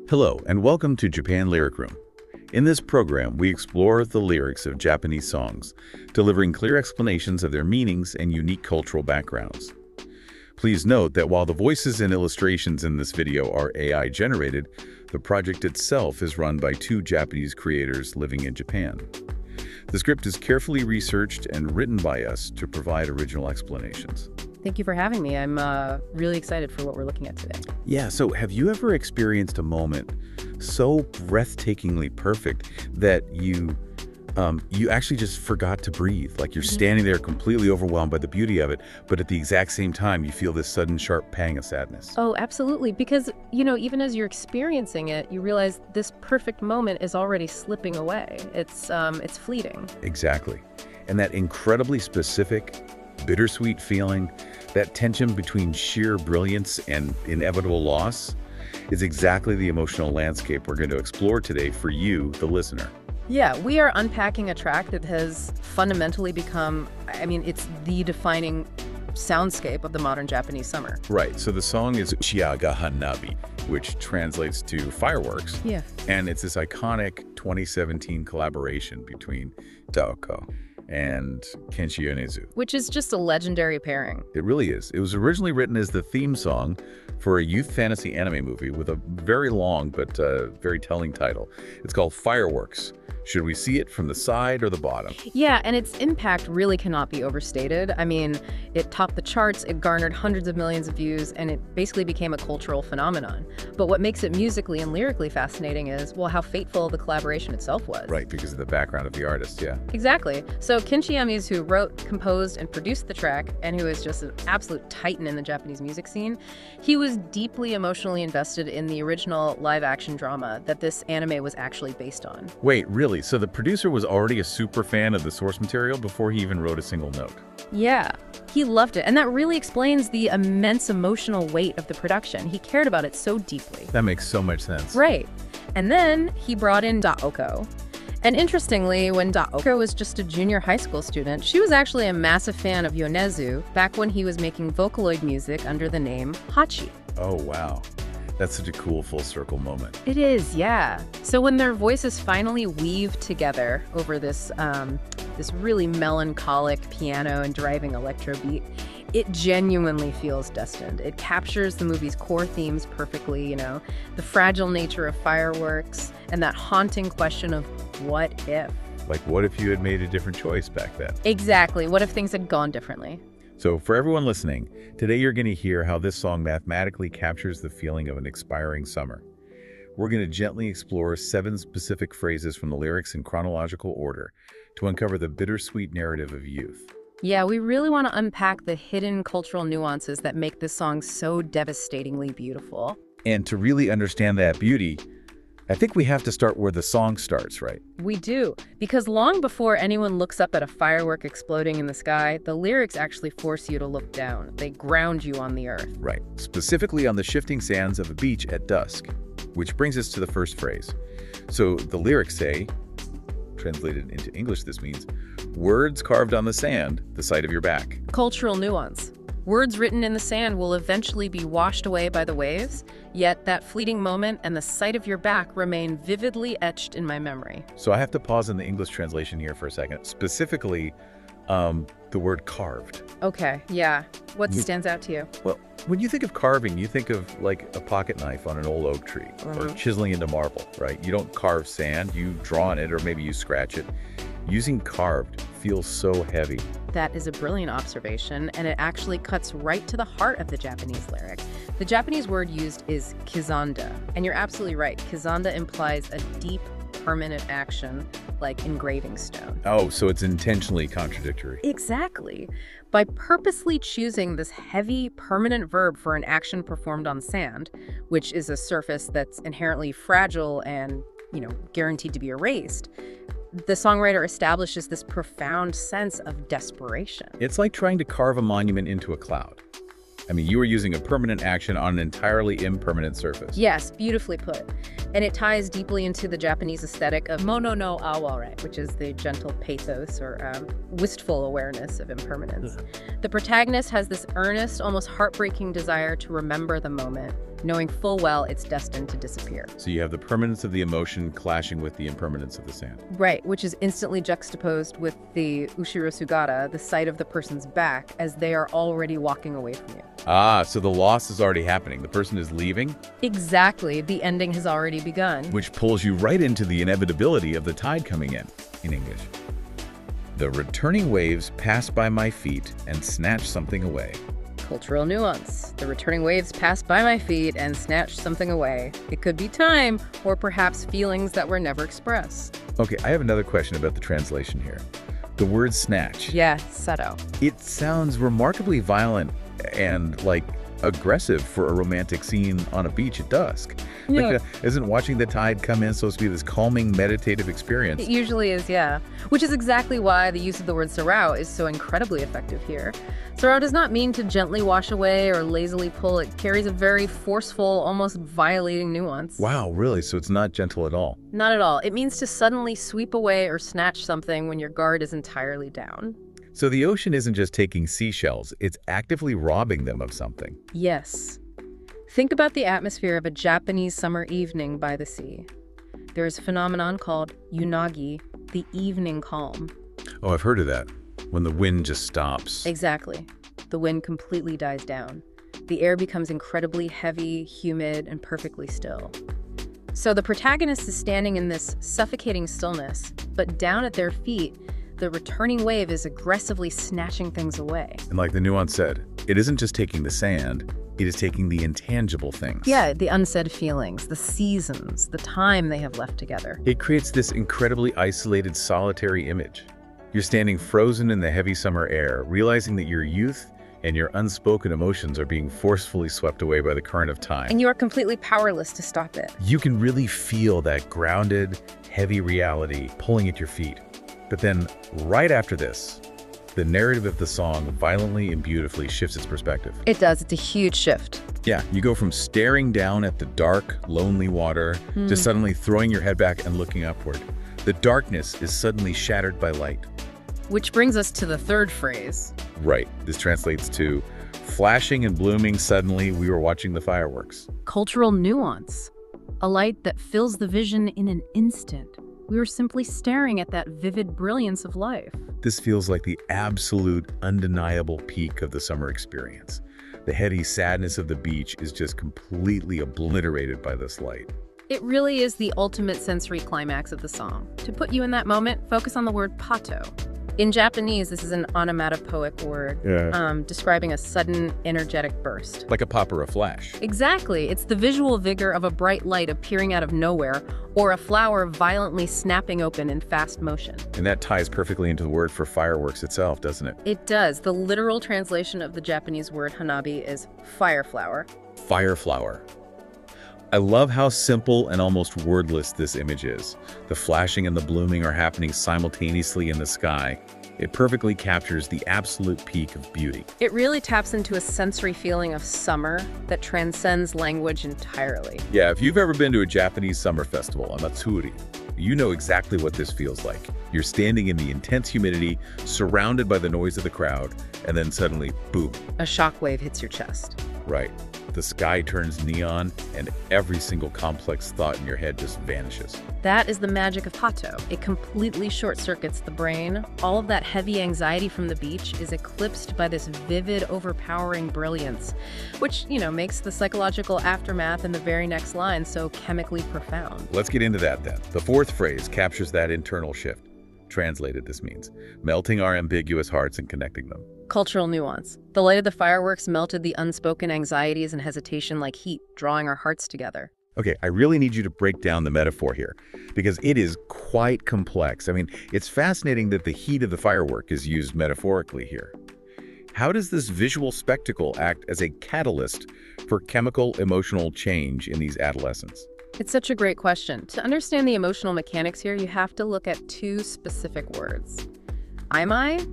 Hello, and welcome to Japan Lyric Room. In this program, we explore the lyrics of Japanese songs, delivering clear explanations of their meanings and unique cultural backgrounds. Please note that while the voices and illustrations in this video are AI-generated, the project itself is run by two Japanese creators living in Japan. The script is carefully researched and written by us to provide original explanations. Thank you for having me. I'm really excited for what we're looking at today. Yeah, so have you ever experienced a moment so breathtakingly perfect that you actually just forgot to breathe? Like you're standing there completely overwhelmed by the beauty of it, but at the exact same time, you feel this sudden sharp pang of sadness. Oh, absolutely. Because, even as you're experiencing it, you realize this perfect moment is already slipping away. It's fleeting. Exactly. And that incredibly specific, bittersweet feeling, that tension between sheer brilliance and inevitable loss, is exactly the emotional landscape we're going to explore today for you, the listener. Yeah, we are unpacking a track that has fundamentally become, it's the defining soundscape of the modern Japanese summer. Right, so the song is Uchiage Hanabi, which translates to fireworks. Yeah. And it's this iconic 2017 collaboration between DAOKO and Kenshi Yonezu. Which is just a legendary pairing. It really is. It was originally written as the theme song for a youth fantasy anime movie with a very long but very telling title. It's called Fireworks. Should we see it from the side or the bottom? Yeah, and its impact really cannot be overstated. It topped the charts, it garnered hundreds of millions of views, and it basically became a cultural phenomenon. But what makes it musically and lyrically fascinating is, well, how fateful the collaboration itself was. Right, because of the background of the artist, yeah. Exactly. So Kenshi Yonezu, who wrote, composed, and produced the track, and who is just an absolute titan in the Japanese music scene, he was deeply emotionally invested in the original live-action drama that this anime was actually based on. Wait, really? So the producer was already a super fan of the source material before he even wrote a single note? Yeah, he loved it. And that really explains the immense emotional weight of the production. He cared about it so deeply. That makes so much sense. Right. And then he brought in DAOKO. And interestingly, when DAOKO was just a junior high school student, she was actually a massive fan of Yonezu back when he was making Vocaloid music under the name Hachi. Oh, wow. That's such a cool full circle moment. It is, yeah. So when their voices finally weave together over this really melancholic piano and driving electro beat, it genuinely feels destined. It captures the movie's core themes perfectly, the fragile nature of fireworks and that haunting question of what if? Like, what if you had made a different choice back then? Exactly. What if things had gone differently? So for everyone listening, today you're going to hear how this song mathematically captures the feeling of an expiring summer. We're going to gently explore 7 specific phrases from the lyrics in chronological order to uncover the bittersweet narrative of youth. Yeah, we really want to unpack the hidden cultural nuances that make this song so devastatingly beautiful. And to really understand that beauty, I think we have to start where the song starts, right? We do, because long before anyone looks up at a firework exploding in the sky, the lyrics actually force you to look down. They ground you on the earth. Right, specifically on the shifting sands of a beach at dusk, which brings us to the first phrase. So the lyrics say, translated into English this means, words carved on the sand, the sight of your back. Cultural nuance. Words written in the sand will eventually be washed away by the waves, yet that fleeting moment and the sight of your back remain vividly etched in my memory. So I have to pause in the English translation here for a second. Specifically, the word carved. Okay, yeah. What stands out to you? Well, when you think of carving, you think of like a pocket knife on an old oak tree or chiseling into marble, right? You don't carve sand, you draw on it or maybe you scratch it. Using carved feels so heavy. That is a brilliant observation, and it actually cuts right to the heart of the Japanese lyric. The Japanese word used is kizanda, and you're absolutely right. Kizanda implies a deep, permanent action, like engraving stone. Oh, so it's intentionally contradictory. Exactly. By purposely choosing this heavy, permanent verb for an action performed on sand, which is a surface that's inherently fragile and, guaranteed to be erased, the songwriter establishes this profound sense of desperation. It's like trying to carve a monument into a cloud. You were using a permanent action on an entirely impermanent surface. Yes, beautifully put. And it ties deeply into the Japanese aesthetic of mono no aware, which is the gentle pathos or wistful awareness of impermanence. The protagonist has this earnest, almost heartbreaking desire to remember the moment, knowing full well it's destined to disappear. So you have the permanence of the emotion clashing with the impermanence of the sand. Right, which is instantly juxtaposed with the Ushiro Sugata, the sight of the person's back, as they are already walking away from you. Ah, so the loss is already happening. The person is leaving? Exactly, the ending has already begun. Which pulls you right into the inevitability of the tide coming in English. The returning waves pass by my feet and snatch something away. Cultural nuance. The returning waves pass by my feet and snatch something away. It could be time, or perhaps feelings that were never expressed. Okay, I have another question about the translation here. The word snatch. Yeah, Seto. It sounds remarkably violent and, like, aggressive for a romantic scene on a beach at dusk. Yeah. Like, isn't watching the tide come in supposed to be this calming, meditative experience? It usually is, yeah. Which is exactly why the use of the word sarau is so incredibly effective here. Sarau does not mean to gently wash away or lazily pull. It carries a very forceful, almost violating nuance. Wow, really? So it's not gentle at all? Not at all. It means to suddenly sweep away or snatch something when your guard is entirely down. So the ocean isn't just taking seashells, it's actively robbing them of something. Yes. Think about the atmosphere of a Japanese summer evening by the sea. There is a phenomenon called yunagi, the evening calm. Oh, I've heard of that. When the wind just stops. Exactly. The wind completely dies down. The air becomes incredibly heavy, humid, and perfectly still. So the protagonist is standing in this suffocating stillness, but down at their feet, the returning wave is aggressively snatching things away. And like the Nuance said, it isn't just taking the sand, it is taking the intangible things. Yeah, the unsaid feelings, the seasons, the time they have left together. It creates this incredibly isolated, solitary image. You're standing frozen in the heavy summer air, realizing that your youth and your unspoken emotions are being forcefully swept away by the current of time. And you are completely powerless to stop it. You can really feel that grounded, heavy reality pulling at your feet. But then, right after this, the narrative of the song violently and beautifully shifts its perspective. It does. It's a huge shift. Yeah, you go from staring down at the dark, lonely water to suddenly throwing your head back and looking upward. The darkness is suddenly shattered by light. Which brings us to the third phrase. Right. This translates to, flashing and blooming suddenly, we were watching the fireworks. Cultural nuance. A light that fills the vision in an instant. We were simply staring at that vivid brilliance of life. This feels like the absolute, undeniable peak of the summer experience. The heady sadness of the beach is just completely obliterated by this light. It really is the ultimate sensory climax of the song. To put you in that moment, focus on the word pato. In Japanese, this is an onomatopoeic word describing a sudden, energetic burst. Like a pop or a flash. Exactly. It's the visual vigor of a bright light appearing out of nowhere, or a flower violently snapping open in fast motion. And that ties perfectly into the word for fireworks itself, doesn't it? It does. The literal translation of the Japanese word hanabi is fire flower. Fire flower. I love how simple and almost wordless this image is. The flashing and the blooming are happening simultaneously in the sky. It perfectly captures the absolute peak of beauty. It really taps into a sensory feeling of summer that transcends language entirely. Yeah, if you've ever been to a Japanese summer festival, a matsuri, you know exactly what this feels like. You're standing in the intense humidity, surrounded by the noise of the crowd, and then suddenly, boom. A shockwave hits your chest. Right. The sky turns neon, and every single complex thought in your head just vanishes. That is the magic of pato. It completely short-circuits the brain. All of that heavy anxiety from the beach is eclipsed by this vivid, overpowering brilliance, which, makes the psychological aftermath in the very next line so chemically profound. Let's get into that then. The fourth phrase captures that internal shift. Translated, this means melting our ambiguous hearts and connecting them. Cultural nuance. The light of the fireworks melted the unspoken anxieties and hesitation like heat, drawing our hearts together. Okay, I really need you to break down the metaphor here, because it is quite complex. I mean, it's fascinating that the heat of the firework is used metaphorically here. How does this visual spectacle act as a catalyst for chemical, emotional change in these adolescents? It's such a great question. To understand the emotional mechanics here, you have to look at two specific words. Imai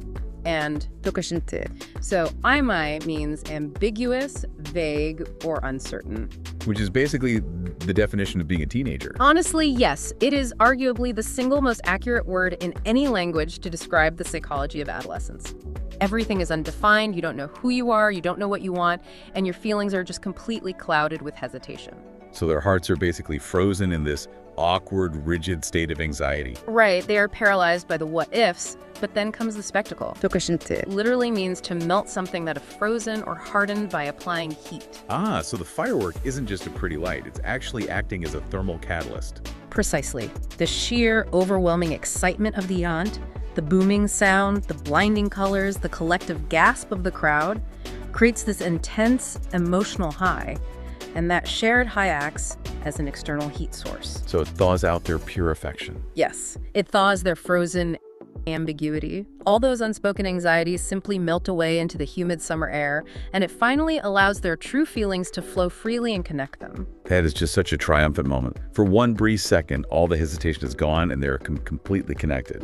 and dokoshintu. So aimai means ambiguous, vague, or uncertain. Which is basically the definition of being a teenager. Honestly, yes. It is arguably the single most accurate word in any language to describe the psychology of adolescence. Everything is undefined, you don't know who you are, you don't know what you want, and your feelings are just completely clouded with hesitation. So their hearts are basically frozen in this awkward, rigid state of anxiety. Right, they are paralyzed by the what-ifs, but then comes the spectacle. Dokoshintu literally means to melt something that is frozen or hardened by applying heat. Ah, so the firework isn't just a pretty light, it's actually acting as a thermal catalyst. Precisely. The sheer, overwhelming excitement of the event, the booming sound, the blinding colors, the collective gasp of the crowd creates this intense emotional high, and that shared high acts as an external heat source. So it thaws out their pure affection. Yes, it thaws their frozen ambiguity. All those unspoken anxieties simply melt away into the humid summer air, and it finally allows their true feelings to flow freely and connect them. That is just such a triumphant moment. For one brief second, all the hesitation is gone and they're completely connected.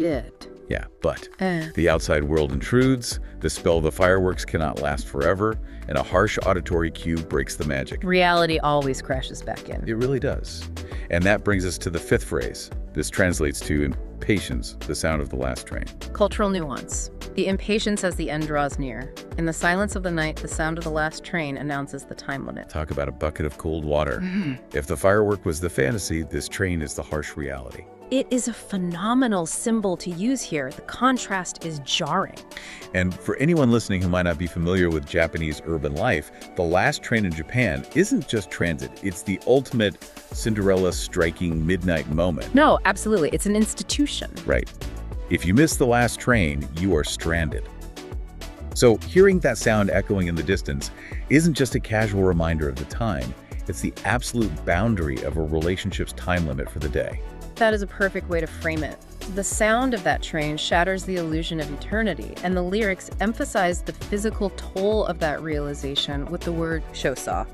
Yeah, but the outside world intrudes, the spell of the fireworks cannot last forever, and a harsh auditory cue breaks the magic. Reality always crashes back in. It really does. And that brings us to the fifth phrase. This translates to impatience, the sound of the last train. Cultural nuance. The impatience as the end draws near. In the silence of the night, the sound of the last train announces the time limit. Talk about a bucket of cold water. If the firework was the fantasy, this train is the harsh reality. It is a phenomenal symbol to use here. The contrast is jarring. And for anyone listening who might not be familiar with Japanese urban life, the last train in Japan isn't just transit. It's the ultimate Cinderella striking midnight moment. No, absolutely. It's an institution. Right. If you miss the last train, you are stranded. So hearing that sound echoing in the distance isn't just a casual reminder of the time. It's the absolute boundary of a relationship's time limit for the day. That is a perfect way to frame it. The sound of that train shatters the illusion of eternity, and the lyrics emphasize the physical toll of that realization with the word shosa.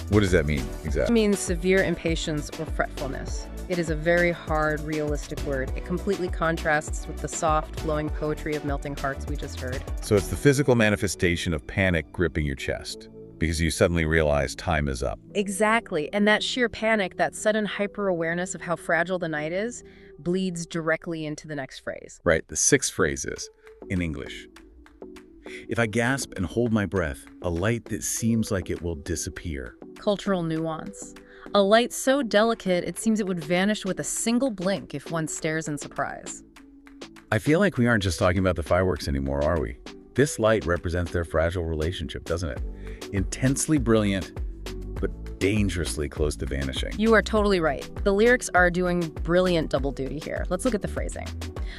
What does that mean exactly? It means severe impatience or fretfulness. It is a very hard, realistic word. It completely contrasts with the soft, flowing poetry of melting hearts we just heard. So it's the physical manifestation of panic gripping your chest, because you suddenly realize time is up. Exactly, and that sheer panic, that sudden hyper-awareness of how fragile the night is, bleeds directly into the next phrase. Right, the sixth phrase is, in English, if I gasp and hold my breath, a light that seems like it will disappear. Cultural nuance. A light so delicate it seems it would vanish with a single blink if one stares in surprise. I feel like we aren't just talking about the fireworks anymore, are we? This light represents their fragile relationship, doesn't it? Intensely brilliant, but dangerously close to vanishing. You are totally right. The lyrics are doing brilliant double duty here. Let's look at the phrasing.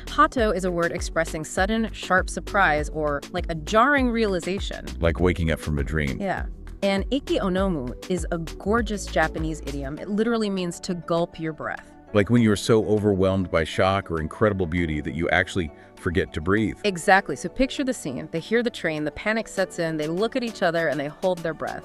Hato is a word expressing sudden, sharp surprise or like a jarring realization. Like waking up from a dream. Yeah. And iki onomu is a gorgeous Japanese idiom. It literally means to gulp your breath. Like when you're so overwhelmed by shock or incredible beauty that you actually forget to breathe. Exactly. So picture the scene. They hear the train, the panic sets in, they look at each other, and they hold their breath.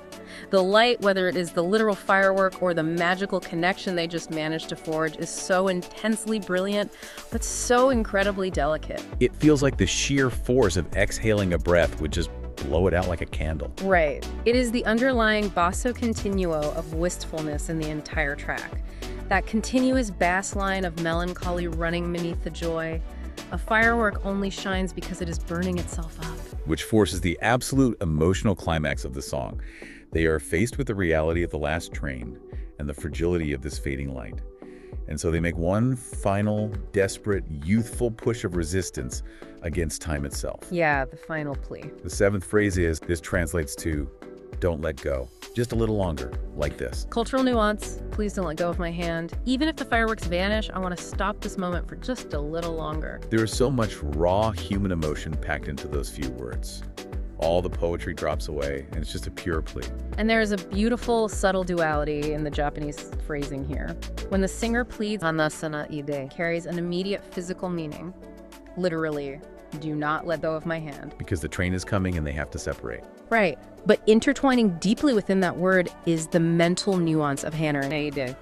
The light, whether it is the literal firework or the magical connection they just managed to forge, is so intensely brilliant, but so incredibly delicate. It feels like the sheer force of exhaling a breath would just blow it out like a candle. Right. It is the underlying basso continuo of wistfulness in the entire track. That continuous bass line of melancholy running beneath the joy. A firework only shines because it is burning itself up. Which forces the absolute emotional climax of the song. They are faced with the reality of the last train and the fragility of this fading light. And so they make one final, desperate, youthful push of resistance against time itself. Yeah, the final plea. The seventh phrase is, this translates to, don't let go. Just a little longer, like this. Cultural nuance. Please don't let go of my hand. Even if the fireworks vanish, I want to stop this moment for just a little longer. There is so much raw human emotion packed into those few words. All the poetry drops away, and it's just a pure plea. And there is a beautiful, subtle duality in the Japanese phrasing here. When the singer pleads, Nazuna Oikawa carries an immediate physical meaning. Literally, do not let go of my hand. Because the train is coming and they have to separate. Right. But intertwining deeply within that word is the mental nuance of Hana and Oikawa.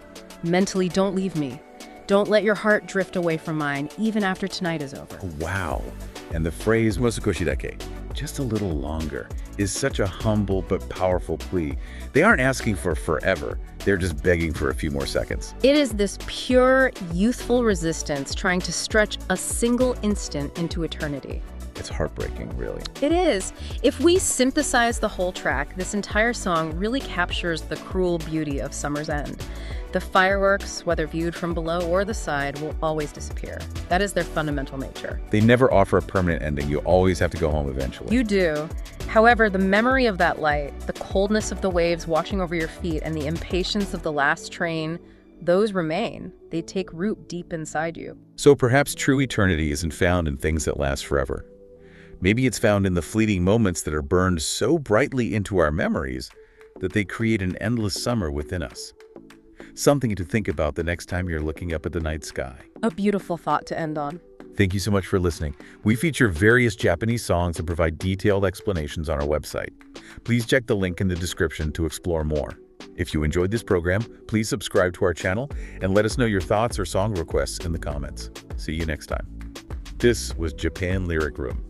Mentally, don't leave me. Don't let your heart drift away from mine, even after tonight is over. Wow. And the phrase "mosukoshi dake," just a little longer, is such a humble but powerful plea. They aren't asking for forever. They're just begging for a few more seconds. It is this pure, youthful resistance trying to stretch a single instant into eternity. It's heartbreaking, really. It is. If we synthesize the whole track, this entire song really captures the cruel beauty of summer's end. The fireworks, whether viewed from below or the side, will always disappear. That is their fundamental nature. They never offer a permanent ending. You always have to go home eventually. You do. However, the memory of that light, the coldness of the waves washing over your feet, and the impatience of the last train, those remain. They take root deep inside you. So perhaps true eternity isn't found in things that last forever. Maybe it's found in the fleeting moments that are burned so brightly into our memories that they create an endless summer within us. Something to think about the next time you're looking up at the night sky. A beautiful thought to end on. Thank you so much for listening. We feature various Japanese songs and provide detailed explanations on our website. Please check the link in the description to explore more. If you enjoyed this program, please subscribe to our channel and let us know your thoughts or song requests in the comments. See you next time. This was Japan Lyric Room.